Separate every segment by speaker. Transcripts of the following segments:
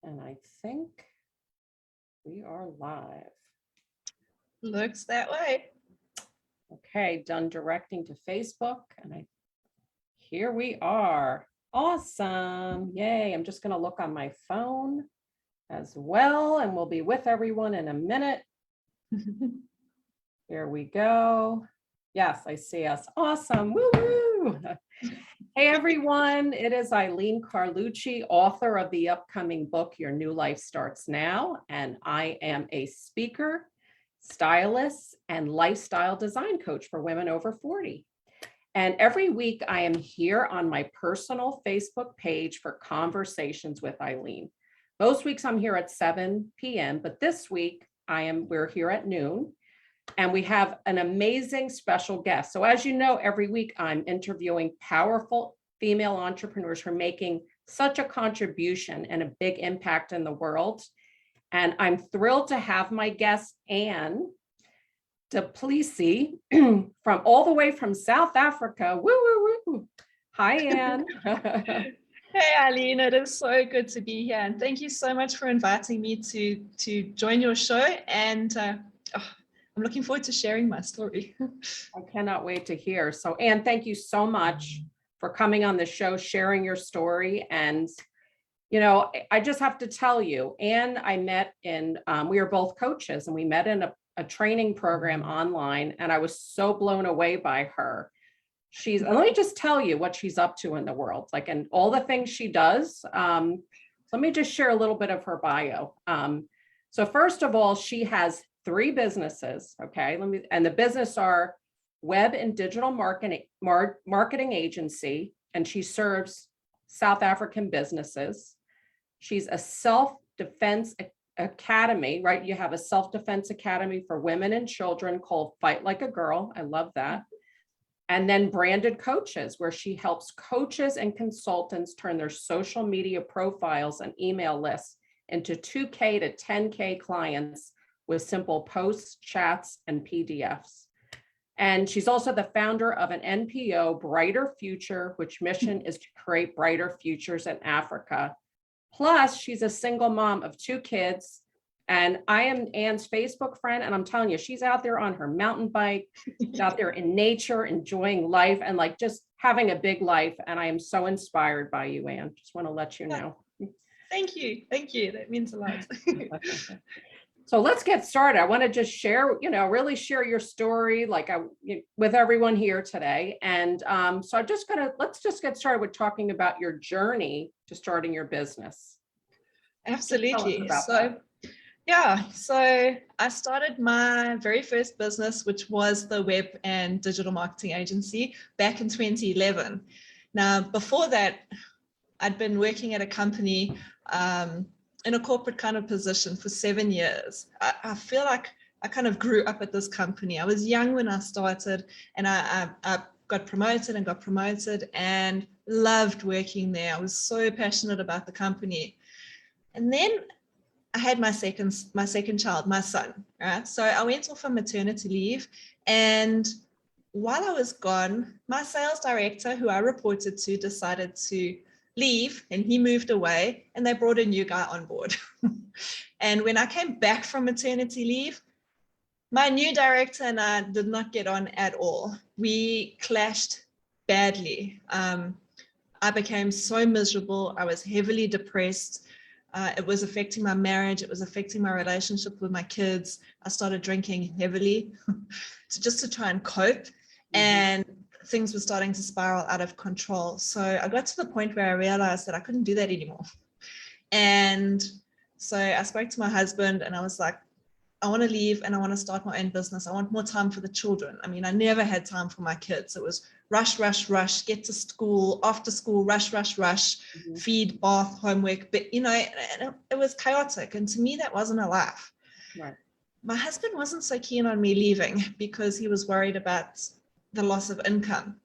Speaker 1: And I think we are live.
Speaker 2: Looks that way.
Speaker 1: Okay, done directing to Facebook. And here we are. Awesome. Yay. I'm just going to look on my phone as well, and we'll be with everyone in a minute. Here we go. Yes, I see us. Awesome. Woo-woo. Hey, everyone. It is Eileen Carlucci, author of the upcoming book, Your New Life Starts Now. And I am a speaker, stylist, and lifestyle design coach for women over 40. And every week I am here on my personal Facebook page for conversations with Eileen. Most weeks I'm here at 7 p.m., but this week we're here at noon. And we have an amazing special guest. So as you know, every week I'm interviewing powerful female entrepreneurs who are making such a contribution and a big impact in the world. And I'm thrilled to have my guest, Ann du Plessis, from all the way from South Africa. Woo, woo, woo. Hi, Ann.
Speaker 2: Hey, Eileen, it is so good to be here. And thank you so much for inviting me to join your show. And I'm looking forward to sharing my story.
Speaker 1: I cannot wait to hear. So, Ann, thank you so much for coming on the show, sharing your story. And, you know, I just have to tell you, Ann, I met we were both coaches, and we met in a training program online, and I was so blown away by her. And let me just tell you what she's up to in the world, like, and all the things she does. Let me just share a little bit of her bio. So first of all, she has 3 businesses. Okay. And the business are web and digital marketing agency. And she serves South African businesses. She's a self-defense academy, right? You have a self-defense academy for women and children called Fight Like a Girl. I love that. And then branded coaches, where she helps coaches and consultants turn their social media profiles and email lists into 2K to 10K clients with simple posts, chats, and PDFs. And she's also the founder of an NPO, Brighter Future, which mission is to create brighter futures in Africa. Plus, she's a single mom of 2 kids. And I am Ann's Facebook friend, and I'm telling you, she's out there on her mountain bike, she's out there in nature, enjoying life, and like just having a big life. And I am so inspired by you, Ann. Just want to let you know.
Speaker 2: Thank you. Thank you. That means a lot.
Speaker 1: So let's get started. I want to just share, really share your story with everyone here today. And so let's just get started with talking about your journey to starting your business.
Speaker 2: Absolutely. So I started my very first business, which was the web and digital marketing agency, back in 2011. Now, before that, I'd been working at a company in a corporate kind of position for 7 years. I feel like I kind of grew up at this company. I was young when I started, and I got promoted and loved working there. I was so passionate about the company. And then I had my second child, my son, right? So I went off on maternity leave, and while I was gone, my sales director, who I reported to, decided to leave, and he moved away, and they brought a new guy on board. And when I came back from maternity leave, my new director and I did not get on at all. We clashed badly. I became so miserable. I was heavily depressed. It was affecting my marriage. It was affecting my relationship with my kids. I started drinking heavily just to try and cope. And things were starting to spiral out of control. So I got to the point where I realized that I couldn't do that anymore. And so I spoke to my husband, and I was like, I want to leave, and I want to start my own business. I want more time for the children. I mean, I never had time for my kids. It was rush, rush, rush, get to school, after school, rush, rush, rush, feed, bath, homework. But, it was chaotic. And to me, that wasn't a life.
Speaker 1: Right.
Speaker 2: My husband wasn't so keen on me leaving because he was worried about the loss of income.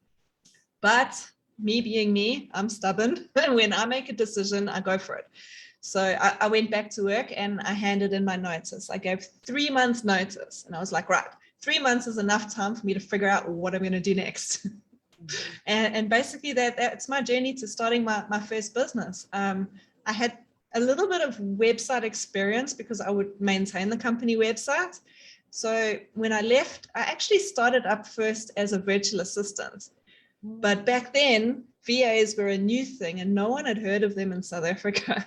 Speaker 2: But me being me, I'm stubborn. And when I make a decision, I go for it. So I went back to work, and I handed in my notice. I gave 3 months notice, and I was like, right, 3 months is enough time for me to figure out what I'm going to do next. And basically that's my journey to starting my first business. I had a little bit of website experience because I would maintain the company website. So when I left, I actually started up first as a virtual assistant. But back then, VAs were a new thing and no one had heard of them in South Africa.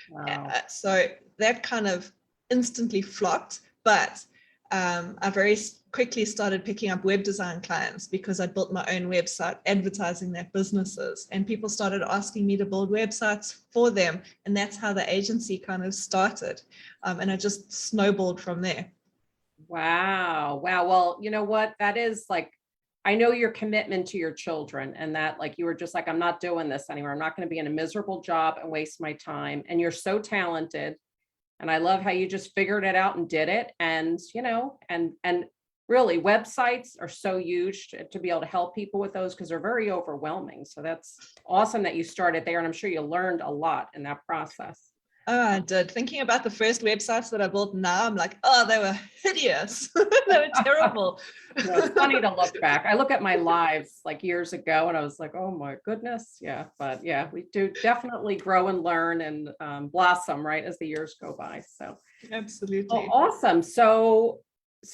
Speaker 1: Wow.
Speaker 2: So that kind of instantly flopped. But I very quickly started picking up web design clients because I built my own website advertising their businesses, and people started asking me to build websites for them. And that's how the agency kind of started. And I just snowballed from there.
Speaker 1: Wow. Wow. Well, you know what? That is like, I know your commitment to your children, and that like you were just like, I'm not doing this anymore. I'm not going to be in a miserable job and waste my time. And you're so talented. And I love how you just figured it out and did it. And, you know, and really websites are so huge to be able to help people with those because they're very overwhelming. So that's awesome that you started there. And I'm sure you learned a lot in that process.
Speaker 2: Oh, I did. Thinking about the first websites that I built now, I'm like, oh, they were hideous. They were terrible.
Speaker 1: No, it's funny to look back. I look at my lives like years ago and I was like, oh my goodness. Yeah. But yeah, we do definitely grow and learn and blossom, right, as the years go by. So
Speaker 2: Absolutely.
Speaker 1: well, awesome. So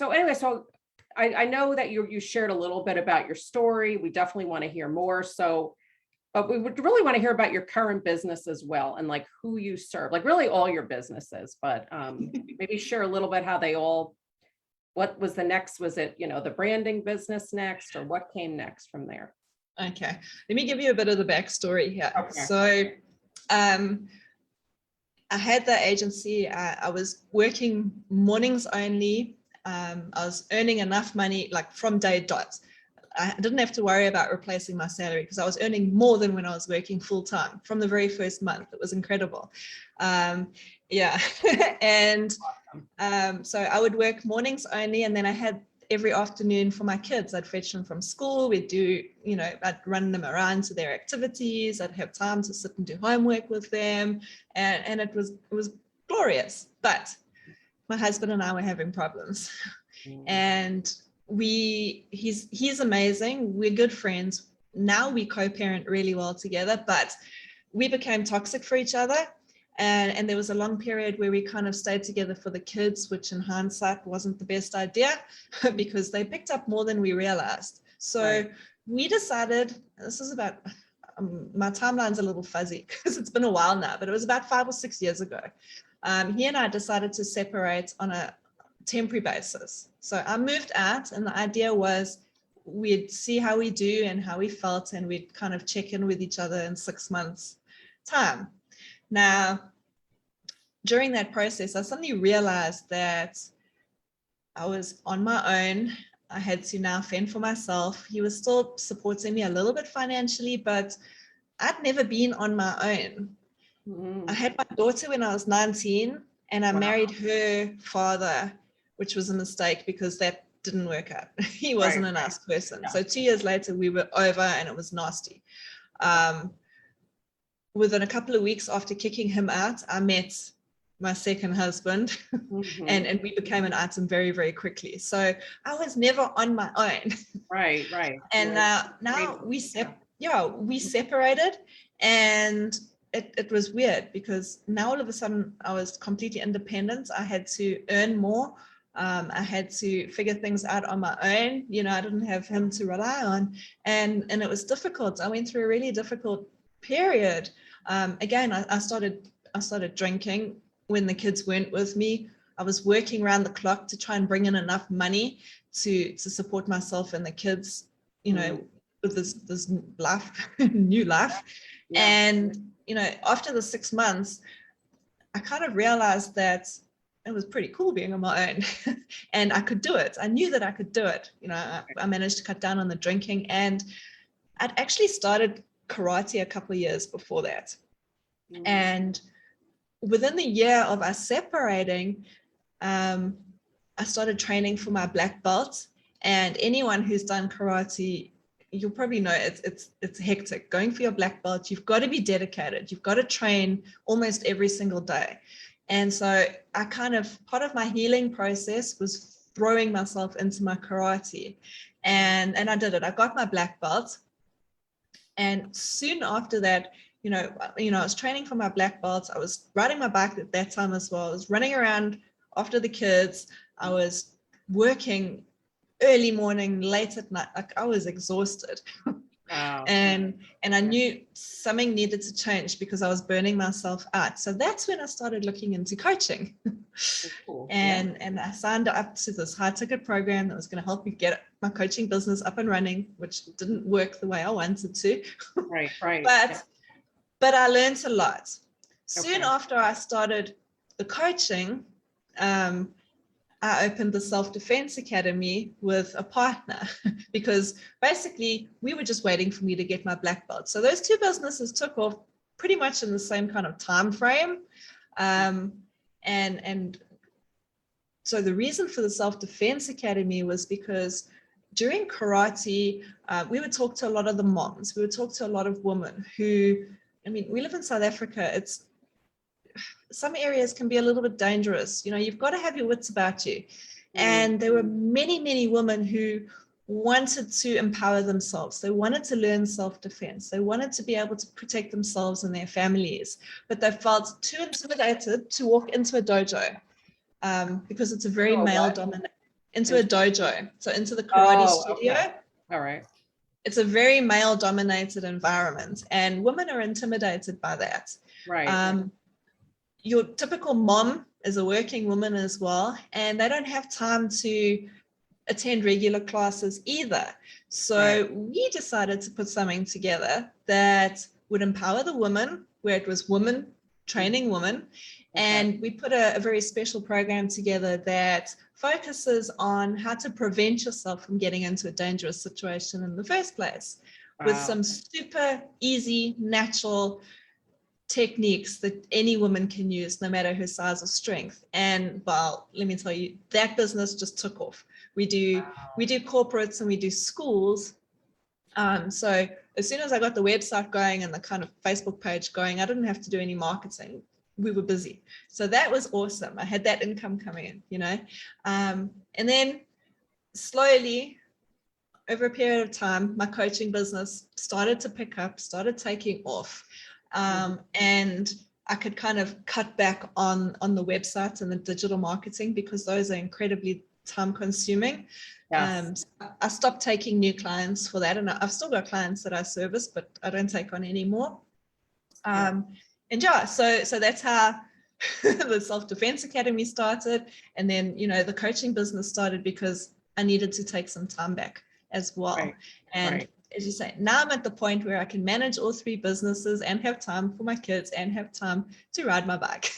Speaker 1: anyway, so I know that you shared a little bit about your story. We definitely want to hear more. So but we would really want to hear about your current business as well, and like who you serve, like really all your businesses, but maybe share a little bit how they all, what was the next, was it, you know, the branding business next, or what came next from there?
Speaker 2: Okay, let me give you a bit of the backstory here.
Speaker 1: Okay.
Speaker 2: So I had the agency, I was working mornings only. I was earning enough money like from day dot. I didn't have to worry about replacing my salary because I was earning more than when I was working full time from the very first month. It was incredible. Yeah. And so I would work mornings only, and then I had every afternoon for my kids. I'd fetch them from school. We'd do, you know, I'd run them around to their activities. I'd have time to sit and do homework with them. And it was glorious. But my husband and I were having problems. And he's amazing. We're good friends. Now we co-parent really well together, but we became toxic for each other. And there was a long period where we kind of stayed together for the kids, which in hindsight wasn't the best idea because they picked up more than we realized. So right. We decided, this is about, my timeline's a little fuzzy because it's been a while now, but it was about 5 or 6 years ago. He and I decided to separate on a temporary basis. So I moved out, and the idea was we'd see how we do and how we felt, and we'd kind of check in with each other in 6 months' time. Now, during that process, I suddenly realized that I was on my own. I had to now fend for myself. He was still supporting me a little bit financially, but I'd never been on my own. I had my daughter when I was 19, and I married her father, which was a mistake because that didn't work out. He wasn't a nice person. Yeah. So 2 years later, we were over, and it was nasty. Within a couple of weeks after kicking him out, I met my second husband, and we became an item very, very quickly. So I was never on my own. Right. And now we separated, and it was weird because now all of a sudden I was completely independent. I had to earn more. I had to figure things out on my own. You know, I didn't have him to rely on, and it was difficult. I went through a really difficult period. Again, I started drinking when the kids weren't with me. I was working around the clock to try and bring in enough money to support myself and the kids, you know, with this life, new life. Yeah. And, you know, after the 6 months, I kind of realized that it was pretty cool being on my own and I could do it. I knew that I could do it. You know, I managed to cut down on the drinking, and I'd actually started karate a couple of years before that. And within the year of us separating, I started training for my black belt. And anyone who's done karate, you'll probably know it's hectic. Going for your black belt, you've got to be dedicated. You've got to train almost every single day. And so I kind of, part of my healing process was throwing myself into my karate. And I did it. I got my black belt. And soon after that, I was training for my black belts. I was riding my bike at that time as well. I was running around after the kids. I was working early morning, late at night. Like I was exhausted.
Speaker 1: Wow.
Speaker 2: And I knew something needed to change because I was burning myself out. So that's when I started looking into coaching.
Speaker 1: Cool.
Speaker 2: And I signed up to this high ticket program that was going to help me get my coaching business up and running, which didn't work the way I wanted to.
Speaker 1: Right.
Speaker 2: But I learned a lot. Soon
Speaker 1: Okay.
Speaker 2: after I started the coaching, I opened the Self-Defense Academy with a partner because basically we were just waiting for me to get my black belt. So those two businesses took off pretty much in the same kind of time frame. And so the reason for the Self-Defense Academy was because during karate, we would talk to a lot of the moms. We would talk to a lot of women who, we live in South Africa. Some areas can be a little bit dangerous. You've got to have your wits about you. And there were many, many women who wanted to empower themselves. They wanted to learn self-defense. They wanted to be able to protect themselves and their families, but they felt too intimidated to walk into a dojo because it's a very male-dominated, into a dojo. So into the karate studio.
Speaker 1: Okay. All right.
Speaker 2: It's a very male-dominated environment, and women are intimidated by that.
Speaker 1: Right.
Speaker 2: Your typical mom is a working woman as well, and they don't have time to attend regular classes either. So we decided to put something together that would empower the women, where it was women training women. And we put a very special program together that focuses on how to prevent yourself from getting into a dangerous situation in the first place, with some super easy, natural techniques that any woman can use, no matter her size or strength. And well, let me tell you, that business just took off. We do corporates and we do schools. So as soon as I got the website going and the kind of Facebook page going, I didn't have to do any marketing. We were busy. So that was awesome. I had that income coming in, and then slowly over a period of time, my coaching business started to pick up, started taking off. And I could kind of cut back on the website and the digital marketing because those are incredibly time consuming.
Speaker 1: Yes.
Speaker 2: I stopped taking new clients for that, and I've still got clients that I service, but I don't take on anymore. So that's how the Self-Defense Academy started. And then, the coaching business started because I needed to take some time back as well. As you say, now I'm at the point where I can manage all three businesses and have time for my kids and have time to ride my bike.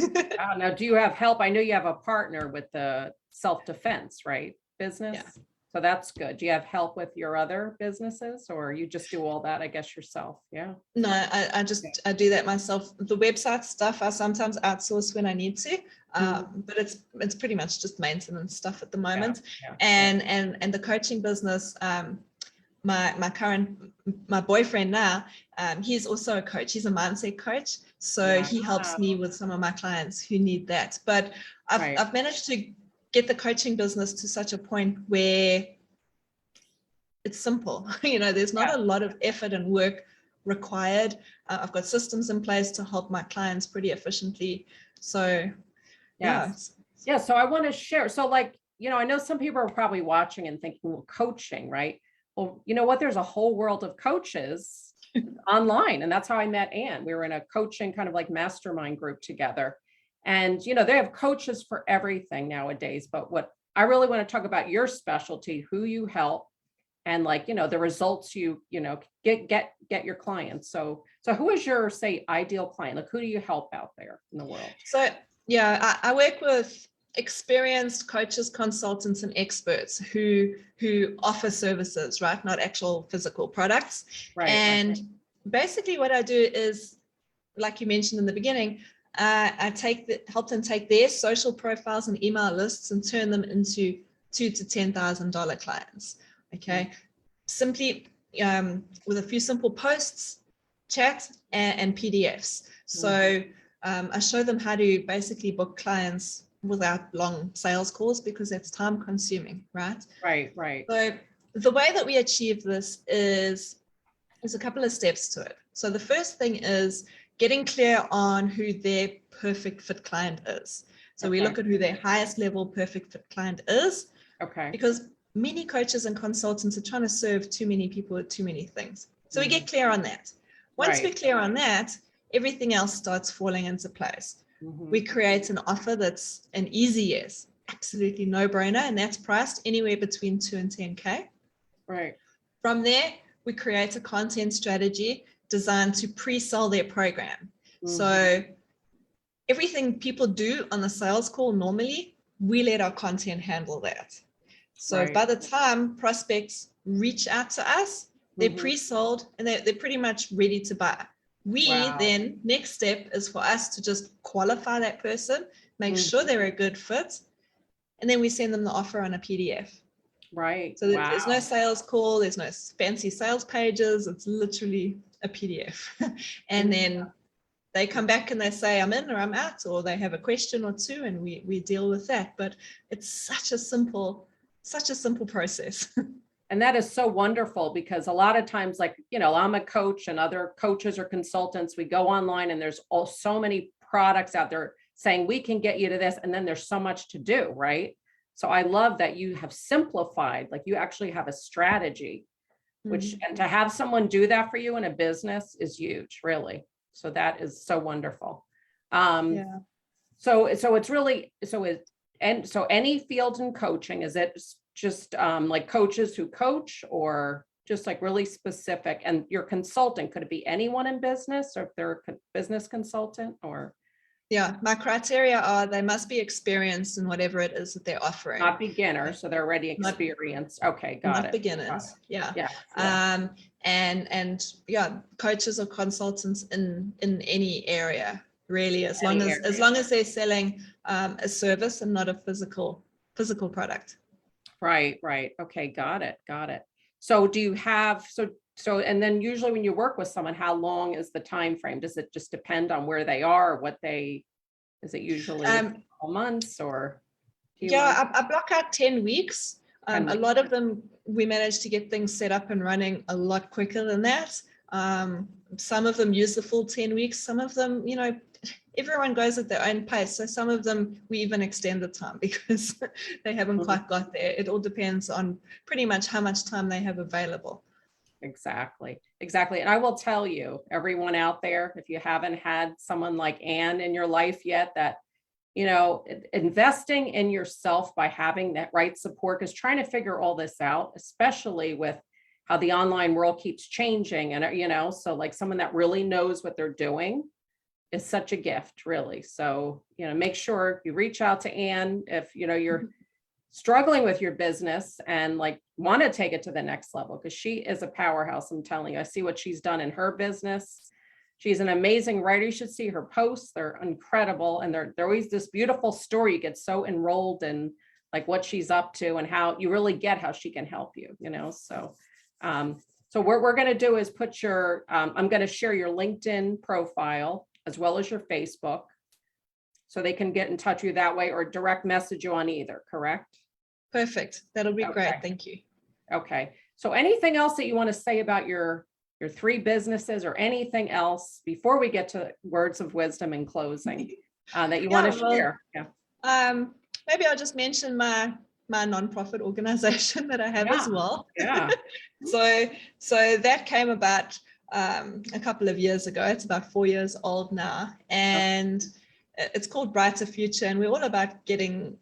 Speaker 1: Now, do you have help? I know you have a partner with the self-defense, right? Business.
Speaker 2: Yeah.
Speaker 1: So that's good. Do you have help with your other businesses, or you just do all that, I guess, yourself? Yeah.
Speaker 2: No, I do that myself. The website stuff I sometimes outsource when I need to, but it's pretty much just maintenance stuff at the moment. And the coaching business, my boyfriend now, he's also a coach. He's a mindset coach. So he helps me with some of my clients who need that. But I've managed to get the coaching business to such a point where it's simple. There's not a lot of effort and work required. I've got systems in place to help my clients pretty efficiently. So
Speaker 1: so I want to share. So I know some people are probably watching and thinking, well, coaching, right? Well, you know what? There's a whole world of coaches online. And that's how I met Ann. We were in a coaching kind of like mastermind group together. And, they have coaches for everything nowadays. But what I really want to talk about your specialty, who you help, and the results you get your clients. So who is your, say, ideal client? Like, who do you help out there in the world?
Speaker 2: So, I work with experienced coaches, consultants, and experts who offer services, right? Not actual physical products. And basically what I do is, like you mentioned in the beginning, I help them take their social profiles and email lists and turn them into $2,000 to $10,000 clients. Okay. Simply with a few simple posts, chat, and PDFs. So I show them how to basically book clients without long sales calls, because it's time consuming, right?
Speaker 1: Right.
Speaker 2: So the way that we achieve this is a couple of steps to it. So the first thing is getting clear on who their perfect fit client is. So we look at who their highest level perfect fit client is, because many coaches and consultants are trying to serve too many people with too many things. So we get clear on that. Once we're clear on that, everything else starts falling into place. We create an offer that's an easy yes, absolutely no brainer, and that's priced anywhere between 2 and 10K.
Speaker 1: Right.
Speaker 2: From there, we create a content strategy designed to pre-sell their program. So everything people do on the sales call normally, we let our content handle that. So by the time prospects reach out to us, they're pre-sold and they're pretty much ready to buy. Then, next step is for us to just qualify that person, make sure they're a good fit, and then we send them the offer on a PDF.
Speaker 1: Right.
Speaker 2: So there's no sales call, there's no fancy sales pages, it's literally a PDF. And then they come back and they say, I'm in or I'm out, or they have a question or two, and we deal with that. But it's such a simple process.
Speaker 1: And that is so wonderful, because a lot of times, like, you know, I'm a coach and other coaches or consultants, we go online and there's so many products out there saying we can get you to this. And then there's so much to do, right? So I love that you have simplified, like you actually have a strategy, which, and to have someone do that for you in a business is huge, really. So that is so wonderful. So it's really, so any field in coaching, is it just like coaches who coach, or just like really specific? And your consultant, could it be anyone in business, or if they're a business consultant, or?
Speaker 2: Yeah, my criteria are they must be experienced in whatever it is that they're offering.
Speaker 1: Not beginners, so they're already experienced. Okay, got it.
Speaker 2: Not beginners.
Speaker 1: Yeah.
Speaker 2: And coaches or consultants in any area, really, as long as they're selling a service and not a physical product.
Speaker 1: Right. Okay, got it. So do you have, and then usually when you work with someone, how long is the time frame? Does it just depend on where they are, is it usually months, or?
Speaker 2: I block out 10 weeks. A lot of them, we manage to get things set up and running a lot quicker than that. Some of them use the full 10 weeks. Some of them, you know, everyone goes at their own pace. So some of them, we even extend the time because they haven't quite got there. It all depends on pretty much how much time they have available.
Speaker 1: Exactly. And I will tell you, everyone out there, if you haven't had someone like Ann in your life yet, that, you know, investing in yourself by having that right support, because trying to figure all this out, especially with how the online world keeps changing, and, you know, so like someone that really knows what they're doing is such a gift, really. So, you know, make sure you reach out to Ann if, you know, you're struggling with your business and like want to take it to the next level, because she is a powerhouse. I'm telling you, I see what she's done in her business. She's an amazing writer. You should see her posts. They're incredible. And they're always this beautiful story. You get so enrolled in like what she's up to, and how you really get how she can help you, you know? So, so what we're going to do is put your, I'm going to share your LinkedIn profile as well as your Facebook, so they can get in touch with you that way, or direct message you on either, correct?
Speaker 2: Perfect. That'll be great. Thank you.
Speaker 1: Okay. So anything else that you want to say about your 3 businesses, or anything else before we get to words of wisdom and closing that you want to share?
Speaker 2: Maybe I'll just mention my nonprofit organization that I have as well. So that came about a couple of years ago. It's about 4 years old now, and it's called Brighter Future, and we're all about getting,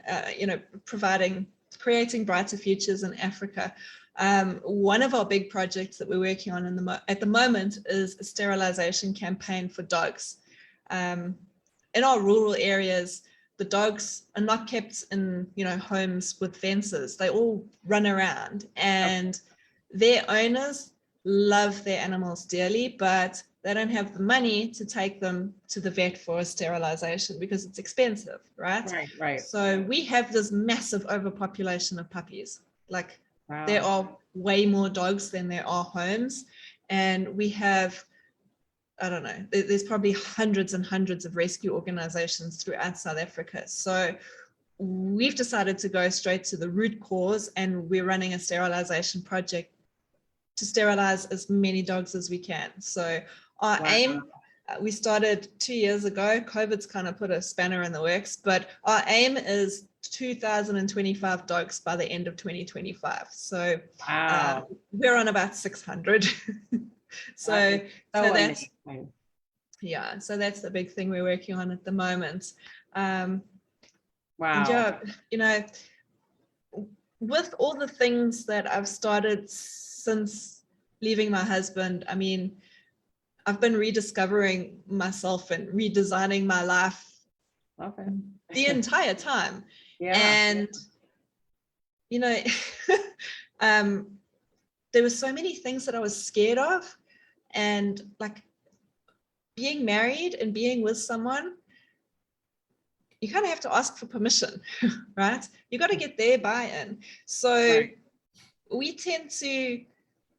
Speaker 2: creating brighter futures in Africa. One of our big projects that we're working on at the moment is a sterilization campaign for dogs. In our rural areas, the dogs are not kept in, homes with fences. They all run around, and their owners love their animals dearly, but they don't have the money to take them to the vet for a sterilization because it's expensive, right?
Speaker 1: Right.
Speaker 2: So we have this massive overpopulation of puppies. Like, there are way more dogs than there are homes, and we have, I don't know, there's probably hundreds and hundreds of rescue organizations throughout South Africa. So we've decided to go straight to the root cause, and we're running a sterilization project to sterilize as many dogs as we can. So Our
Speaker 1: Wow.
Speaker 2: aim, we started 2 years ago. COVID's kind of put a spanner in the works, but our aim is 2025 dogs by the end of 2025. So
Speaker 1: Wow.
Speaker 2: we're on about 600. so that's
Speaker 1: amazing.
Speaker 2: Yeah, so that's the big thing we're working on at the moment. And
Speaker 1: Wow.
Speaker 2: yeah, you know, with all the things that I've started since leaving my husband, I mean, I've been rediscovering myself and redesigning my life the entire time.
Speaker 1: Yeah.
Speaker 2: And, you know, there were so many things that I was scared of, and like being married and being with someone, you kind of have to ask for permission, right? You got to get their buy-in. So we tend to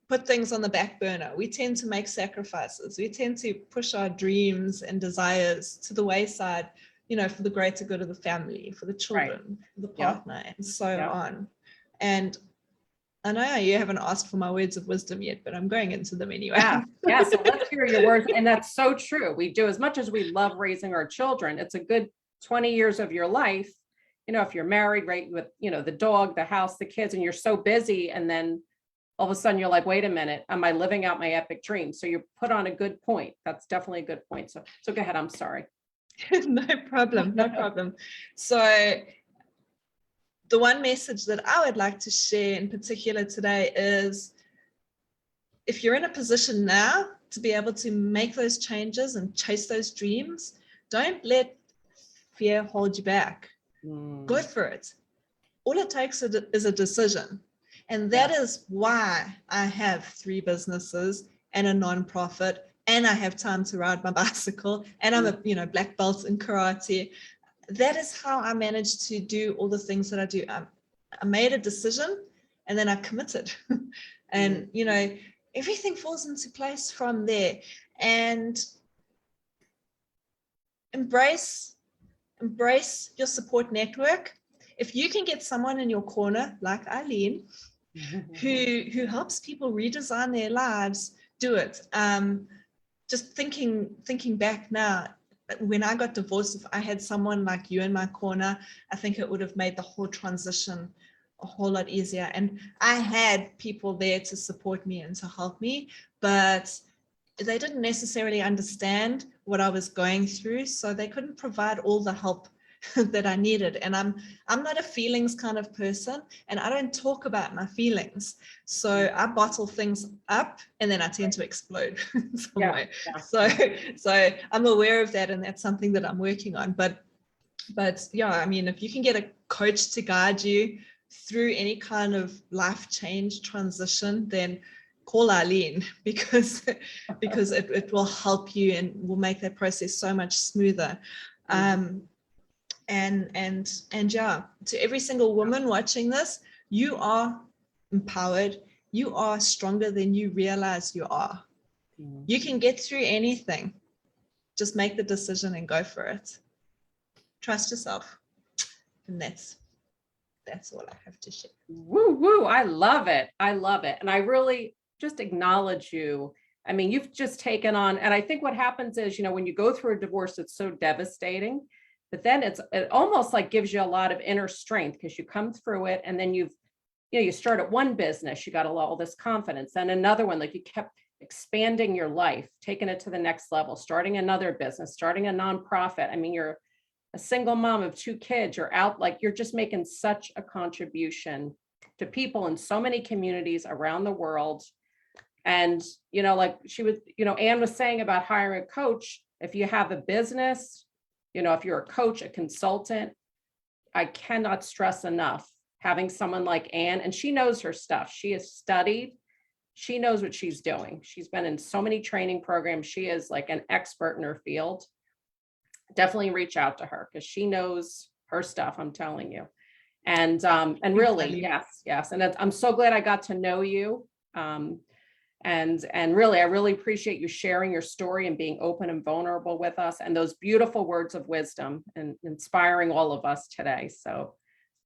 Speaker 2: put things on the back burner. We tend to make sacrifices. We tend to push our dreams and desires to the wayside, you know, for the greater good of the family, for the children, for the partner, and so on. And I know you haven't asked for my words of wisdom yet, but I'm going into them anyway.
Speaker 1: Yeah. So let's hear your words. And that's so true. We do, as much as we love raising our children, it's a good 20 years of your life. You know, if you're married, right, with, you know, the dog, the house, the kids, and you're so busy, and then all of a sudden you're like, wait a minute, am I living out my epic dream? So you put on a good point. That's definitely a good point. So go ahead. I'm sorry.
Speaker 2: No problem. No problem. So the one message that I would like to share in particular today is, if you're in a position now to be able to make those changes and chase those dreams, don't let fear hold you back. Go for it. All it takes is a decision. And that is why I have 3 businesses and a nonprofit, and I have time to ride my bicycle, and I'm a, you know, black belt in karate. That is how I managed to do all the things that I do. I made a decision, and then I committed. And, you know, everything falls into place from there. And embrace your support network. If you can get someone in your corner like Eileen, who helps people redesign their lives, do it. Just thinking back now, when I got divorced, if I had someone like you in my corner, I think it would have made the whole transition a whole lot easier. And I had people there to support me and to help me, but they didn't necessarily understand what I was going through, so they couldn't provide all the help that I needed. And I'm not a feelings kind of person, and I don't talk about my feelings. So I bottle things up, and then I tend to explode some way. So I'm aware of that, and that's something that I'm working on. But yeah, I mean, if you can get a coach to guide you through any kind of life change transition, then call Eileen, because it will help you and will make that process so much smoother. And yeah, to every single woman watching this, you are empowered. You are stronger than you realize you are. You can get through anything. Just make the decision and go for it. Trust yourself. And that's all I have to share.
Speaker 1: Woo, woo. I love it. I love it. And I really just acknowledge you. I mean, you've just taken on, and I think what happens is, you know, when you go through a divorce, it's so devastating, but then it almost like gives you a lot of inner strength, because you come through it, and then you start at one business, you got all this confidence, and another one, like you kept expanding your life, taking it to the next level, starting another business, starting a nonprofit. I mean, you're a single mom of 2 kids, you're out, like you're just making such a contribution to people in so many communities around the world. And, you know, like Ann was saying about hiring a coach, if you have a business, you know, if you're a coach, a consultant, I cannot stress enough having someone like Ann, and she knows her stuff. She has studied, she knows what she's doing. She's been in so many training programs. She is like an expert in her field. Definitely reach out to her, because she knows her stuff, I'm telling you. And really, yes. And I'm so glad I got to know you. And really, I really appreciate you sharing your story and being open and vulnerable with us, and those beautiful words of wisdom and inspiring all of us today. So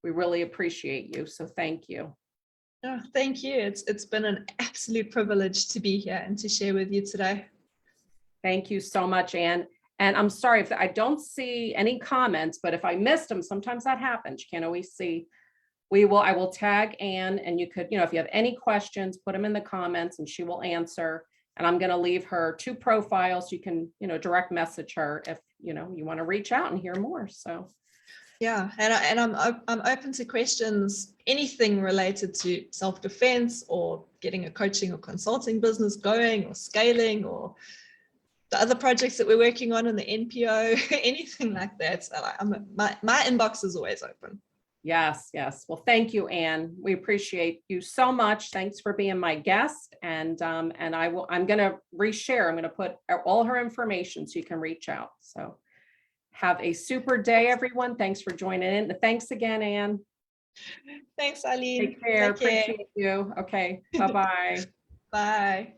Speaker 1: we really appreciate you. So thank you.
Speaker 2: Oh, thank you. It's been an absolute privilege to be here and to share with you today.
Speaker 1: Thank you so much, Ann. And I'm sorry if I don't see any comments, but if I missed them, sometimes that happens. You can't always see. I will tag Ann, and you could, if you have any questions, put them in the comments and she will answer. And I'm going to leave her 2 profiles. You can, direct message her if, you want to reach out and hear more. So.
Speaker 2: Yeah, and I'm open to questions, anything related to self-defense or getting a coaching or consulting business going or scaling or the other projects that we're working on in the NPO, anything like that. So my inbox is always open.
Speaker 1: Yes, yes. Well, thank you, Ann. We appreciate you so much. Thanks for being my guest. And I'm going to reshare. I'm going to put all her information so you can reach out. So have a super day, everyone. Thanks for joining in. Thanks again, Ann.
Speaker 2: Thanks, Eileen.
Speaker 1: Take care. Appreciate you. Okay. Bye-bye.
Speaker 2: Bye.